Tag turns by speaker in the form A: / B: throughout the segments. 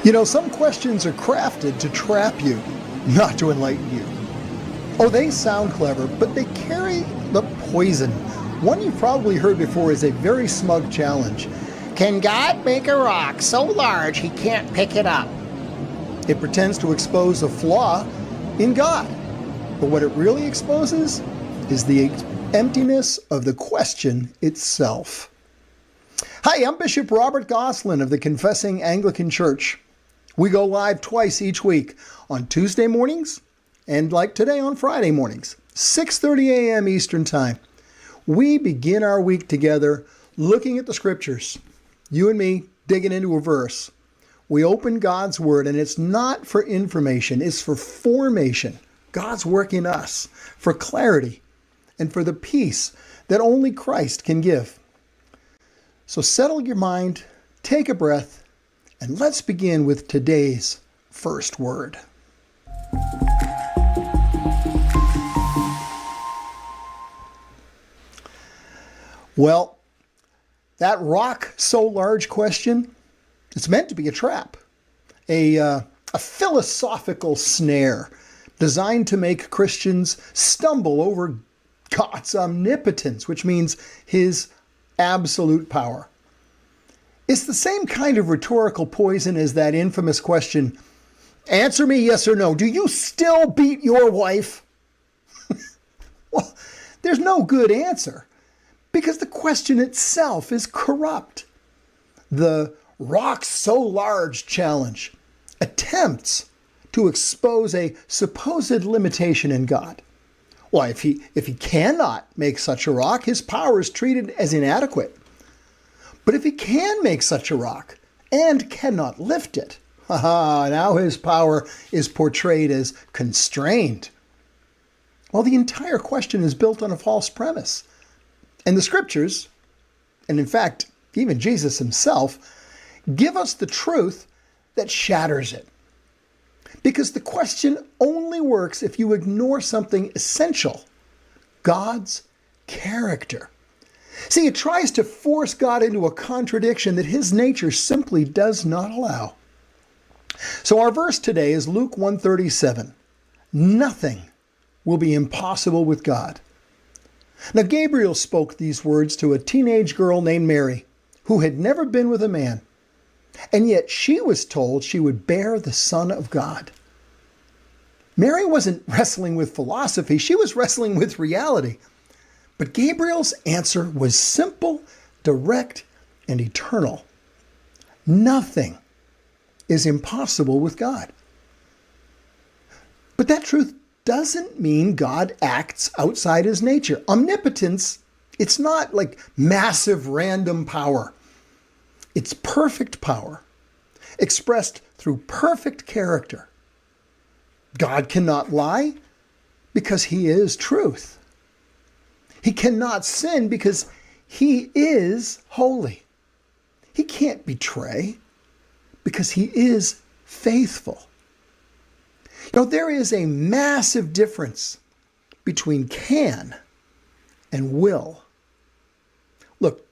A: You know, some questions are crafted to trap you, not to enlighten you. Oh, they sound clever, but they carry the poison. One you've probably heard before is a very smug challenge.
B: Can God make a rock so large he can't pick it up?
A: It pretends to expose a flaw in God, but what it really exposes is the emptiness of the question itself. Hi, I'm Bishop Robert Gosselin of the Confessing Anglican Church. We go live twice each week, on Tuesday mornings and like today on Friday mornings, 6:30 a.m. Eastern Time. We begin our week together looking at the scriptures. You and me digging into a verse. We open God's Word, and it's not for information, it's for formation. God's work in us, for clarity, and for the peace that only Christ can give. So settle your mind, take a breath, and let's begin with today's first word. Well, that rock so large question, it's meant to be a trap, a philosophical snare designed to make Christians stumble over God's omnipotence, which means his absolute power. It's the same kind of rhetorical poison as that infamous question, answer me yes or no, do you still beat your wife? Well, there's no good answer because the question itself is corrupt. The rock so large challenge attempts to expose a supposed limitation in God. Well, if he cannot make such a rock, his power is treated as inadequate. But if he can make such a rock and cannot lift it, now his power is portrayed as constrained. Well, the entire question is built on a false premise. And the scriptures, and in fact, even Jesus himself, give us the truth that shatters it. Because the question only works if you ignore something essential, God's character. See, it tries to force God into a contradiction that his nature simply does not allow. So our verse today is Luke 1:37. Nothing will be impossible with God. Now, Gabriel spoke these words to a teenage girl named Mary, who had never been with a man. And yet she was told she would bear the Son of God. Mary wasn't wrestling with philosophy, she was wrestling with reality. But Gabriel's answer was simple, direct, and eternal. Nothing is impossible with God. But that truth doesn't mean God acts outside his nature. Omnipotence, it's not like massive random power. It's perfect power, expressed through perfect character. God cannot lie because he is truth. He cannot sin because he is holy. He can't betray because he is faithful. You know, there is a massive difference between can and will. Look,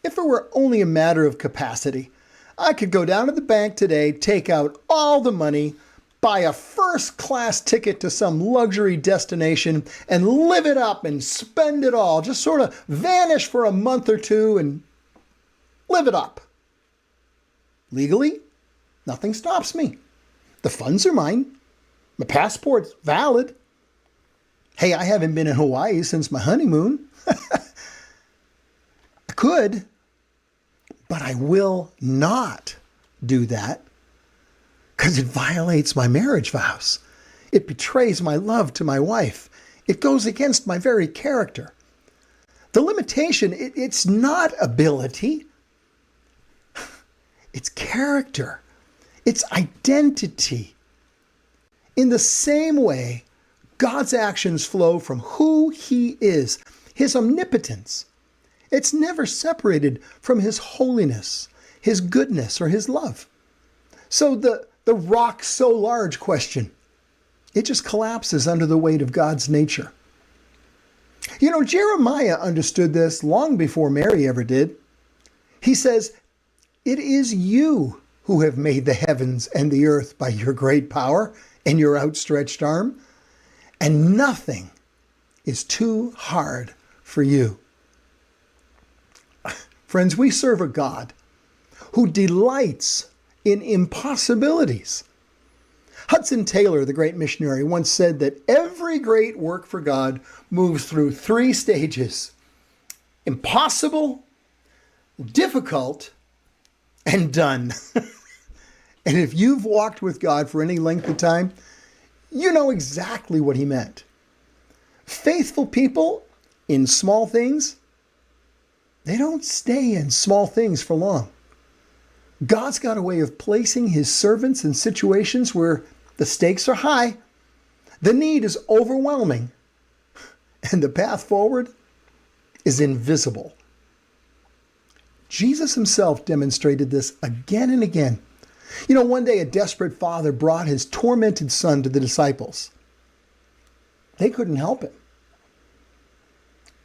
A: if it were only a matter of capacity, I could go down to the bank today, take out all the money, buy a first-class ticket to some luxury destination, and live it up and spend it all. Just sort of vanish for a month or two and live it up. Legally, nothing stops me. The funds are mine. My passport's valid. Hey, I haven't been in Hawaii since my honeymoon. I could, but I will not do that because it violates my marriage vows. It betrays my love to my wife. It goes against my very character. The limitation, it's not ability. It's character. It's identity. In the same way, God's actions flow from who he is, his omnipotence. It's never separated from his holiness, his goodness, or his love. So the rock so large question, it just collapses under the weight of God's nature. You know, Jeremiah understood this long before Mary ever did. He says, "It is you who have made the heavens and the earth by your great power and your outstretched arm, and nothing is too hard for you. Friends, we serve a God who delights in impossibilities. Hudson Taylor, the great missionary, once said that every great work for God moves through 3 stages: impossible, difficult, and done. And if you've walked with God for any length of time, you know exactly what he meant. Faithful people in small things, they don't stay in small things for long. God's got a way of placing his servants in situations where the stakes are high, the need is overwhelming, and the path forward is invisible. Jesus himself demonstrated this again and again. You know, one day a desperate father brought his tormented son to the disciples. They couldn't help him.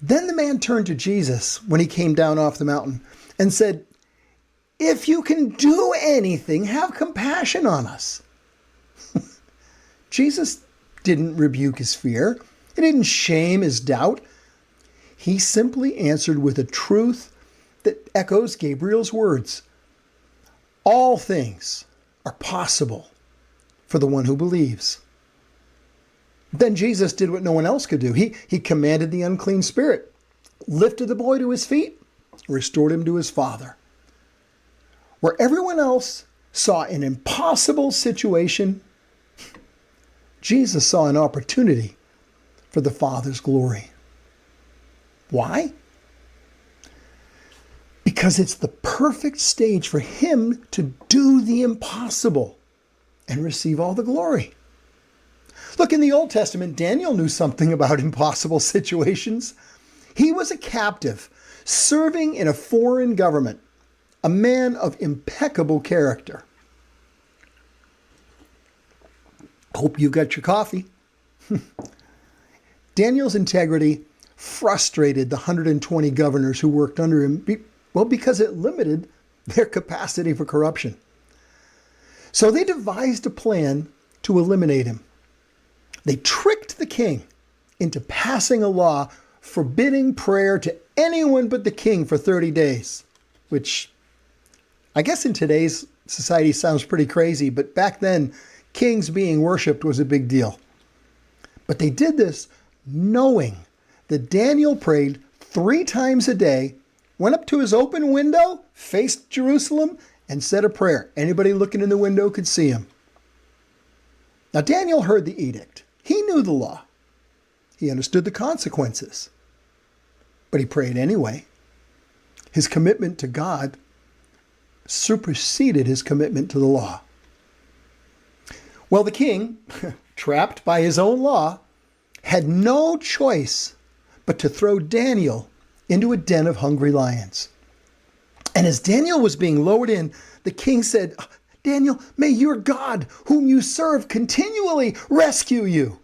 A: Then the man turned to Jesus when he came down off the mountain and said, "If you can do anything, have compassion on us." Jesus didn't rebuke his fear. He didn't shame his doubt. He simply answered with a truth that echoes Gabriel's words. All things are possible for the one who believes. Then Jesus did what no one else could do. He commanded the unclean spirit, lifted the boy to his feet, restored him to his father. Where everyone else saw an impossible situation, Jesus saw an opportunity for the Father's glory. Why? Because it's the perfect stage for him to do the impossible and receive all the glory. Look, in the Old Testament, Daniel knew something about impossible situations. He was a captive serving in a foreign government, a man of impeccable character. Hope you got your coffee. Daniel's integrity frustrated the 120 governors who worked under him, because it limited their capacity for corruption. So they devised a plan to eliminate him. They tricked the king into passing a law forbidding prayer to anyone but the king for 30 days, which I guess in today's society sounds pretty crazy, but back then, kings being worshipped was a big deal. But they did this knowing that Daniel prayed 3 times a day, went up to his open window, faced Jerusalem, and said a prayer. Anybody looking in the window could see him. Now, Daniel heard the edict. He knew the law. He understood the consequences. But he prayed anyway. His commitment to God superseded his commitment to the law. Well, the king, trapped by his own law, had no choice but to throw Daniel into a den of hungry lions. And as Daniel was being lowered in, the king said, "Daniel, may your God, whom you serve continually, rescue you."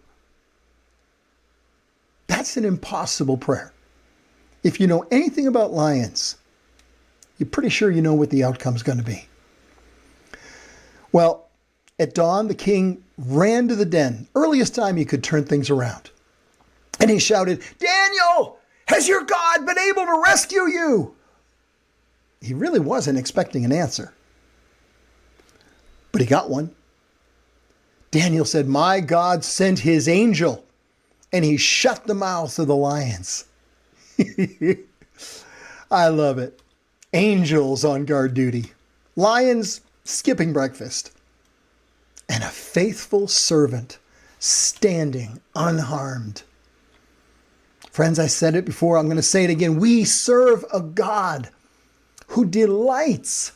A: That's an impossible prayer. If you know anything about lions, you're pretty sure you know what the outcome's going to be. Well, at dawn, the king ran to the den, earliest time he could turn things around. And he shouted, "Daniel, has your God been able to rescue you?" He really wasn't expecting an answer. But he got one. Daniel said, "My God sent his angel, and he shut the mouths of the lions." I love it. Angels on guard duty. Lions skipping breakfast. And a faithful servant standing unharmed. Friends, I said it before. I'm going to say it again. We serve a God who delights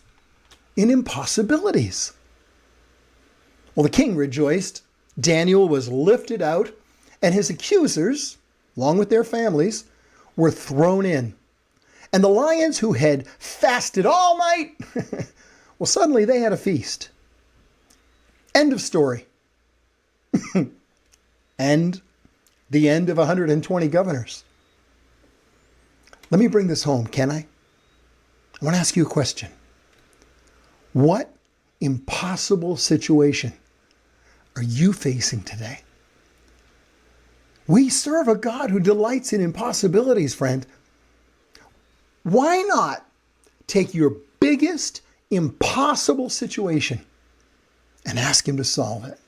A: in impossibilities. Well, the king rejoiced. Daniel was lifted out, and his accusers, along with their families, were thrown in. And the lions who had fasted all night, well, suddenly they had a feast. End of story. And the end of 120 governors. Let me bring this home, can I? I want to ask you a question. What impossible situation are you facing today? We serve a God who delights in impossibilities, friend. Why not take your biggest impossible situation and ask Him to solve it?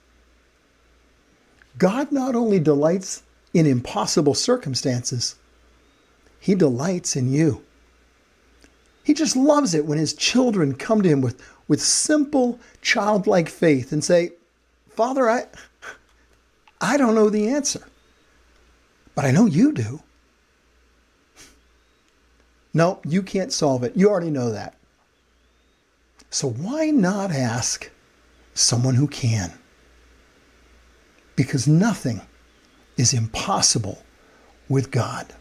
A: God not only delights in impossible circumstances, He delights in you. He just loves it when His children come to Him with simple, childlike faith and say, Father, I don't know the answer, but I know you do. No, you can't solve it. You already know that. So why not ask someone who can? Because nothing is impossible with God.